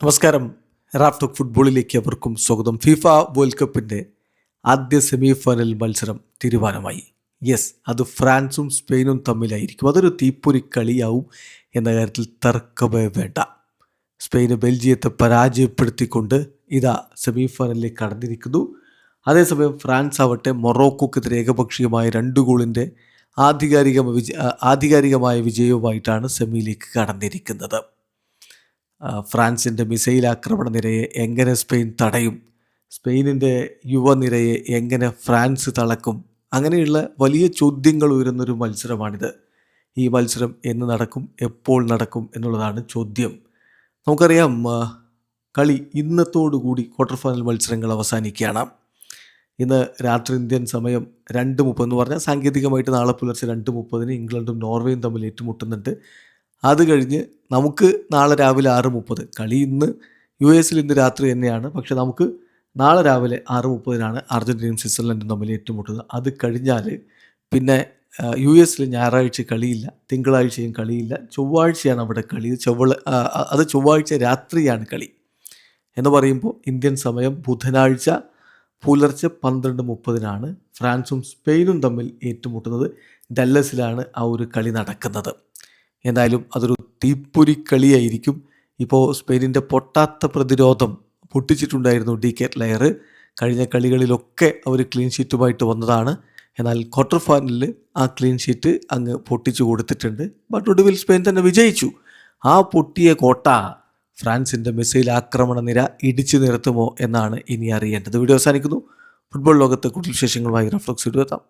നമസ്കാരം. Raf talk ഫുട്ബോളിലേക്ക് അവർക്കും സ്വാഗതം. ഫിഫ വേൾഡ് കപ്പിൻ്റെ ആദ്യ സെമി ഫൈനൽ മത്സരം തീരുമാനമായി. അത് ഫ്രാൻസും സ്പെയിനും തമ്മിലായിരിക്കും. അതൊരു തീപ്പൊരി കളിയാവും എന്ന കാര്യത്തിൽ തർക്കമേ വേണ്ട. സ്പെയിന് ബെൽജിയത്തെ പരാജയപ്പെടുത്തിക്കൊണ്ട് ഇതാ സെമി ഫൈനലിലേക്ക് കടന്നിരിക്കുന്നു. അതേസമയം ഫ്രാൻസ് ആവട്ടെ മൊറോക്കോക്കെതിരെ ഏകപക്ഷീയമായ 2 ഗോളിൻ്റെ ആധികാരികമായ വിജയവുമായിട്ടാണ് സെമിയിലേക്ക് കടന്നിരിക്കുന്നത്. ഫ്രാൻസിൻ്റെ മിസൈൽ ആക്രമണ നിരയെ എങ്ങനെ സ്പെയിൻ തടയും, സ്പെയിനിൻ്റെ യുവനിരയെ എങ്ങനെ ഫ്രാൻസ് തളക്കും, അങ്ങനെയുള്ള വലിയ ചോദ്യങ്ങൾ ഉയരുന്നൊരു മത്സരമാണിത്. ഈ മത്സരം എന്ന് നടക്കും, എപ്പോൾ നടക്കും എന്നുള്ളതാണ് ചോദ്യം. നമുക്കറിയാം, കളി ഇന്നത്തോടുകൂടി ക്വാർട്ടർ ഫൈനൽ മത്സരങ്ങൾ അവസാനിക്കുകയാണ്. ഇന്ന് രാത്രി ഇന്ത്യൻ സമയം 2:30 എന്ന് പറഞ്ഞാൽ സാങ്കേതികമായിട്ട് നാളെ പുലർച്ചെ 2:30 ഇംഗ്ലണ്ടും നോർവേയും തമ്മിൽ ഏറ്റുമുട്ടുന്നുണ്ട്. അത് കഴിഞ്ഞ് നമുക്ക് നാളെ രാവിലെ 6:30 കളി ഇന്ന് US ഇന്ന് രാത്രി തന്നെയാണ്. പക്ഷെ നമുക്ക് നാളെ രാവിലെ 6:30 അർജൻറ്റീനയും സ്വിറ്റ്സർലൻഡും തമ്മിൽ ഏറ്റുമുട്ടുന്നത്. അത് കഴിഞ്ഞാൽ പിന്നെ US ഞായറാഴ്ച കളിയില്ല, തിങ്കളാഴ്ചയും കളിയില്ല, ചൊവ്വാഴ്ചയാണ് അവിടെ കളി. അത് ചൊവ്വാഴ്ച രാത്രിയാണ് കളി എന്ന് പറയുമ്പോൾ ഇന്ത്യൻ സമയം ബുധനാഴ്ച പുലർച്ചെ 12:30 ഫ്രാൻസും സ്പെയിനും തമ്മിൽ ഏറ്റുമുട്ടുന്നത്. ഡല്ലസിലാണ് ആ ഒരു കളി നടക്കുന്നത്. എന്തായാലും അതൊരു തീപ്പൊരി കളിയായിരിക്കും. ഇപ്പോൾ സ്പെയിനിൻ്റെ പൊട്ടാത്ത പ്രതിരോധം പൊട്ടിച്ചിട്ടുണ്ടായിരുന്നു ഡിക്ലെയർ. കഴിഞ്ഞ കളികളിലൊക്കെ അവർ ക്ലീൻ ഷീറ്റുമായിട്ട് വന്നതാണ്. എന്നാൽ ക്വാർട്ടർ ഫൈനലിൽ ആ ക്ലീൻ ഷീറ്റ് അങ്ങ് പൊട്ടിച്ചു കൊടുത്തിട്ടുണ്ട്. ബട്ട് ഒടുവിൽ സ്പെയിൻ തന്നെ വിജയിച്ചു. ആ പൊട്ടിയ കോട്ട ഫ്രാൻസിൻ്റെ മിസൈൽ ആക്രമണ നിര ഇടിച്ചു നിരത്തുമോ എന്നാണ് ഇനി അറിയേണ്ടത്. വീഡിയോ അവസാനിക്കുന്നു. ഫുട്ബോൾ ലോകത്തെ കൂടുതൽ വിശേഷങ്ങളുമായി റഫ്ലക്സ് എത്താം.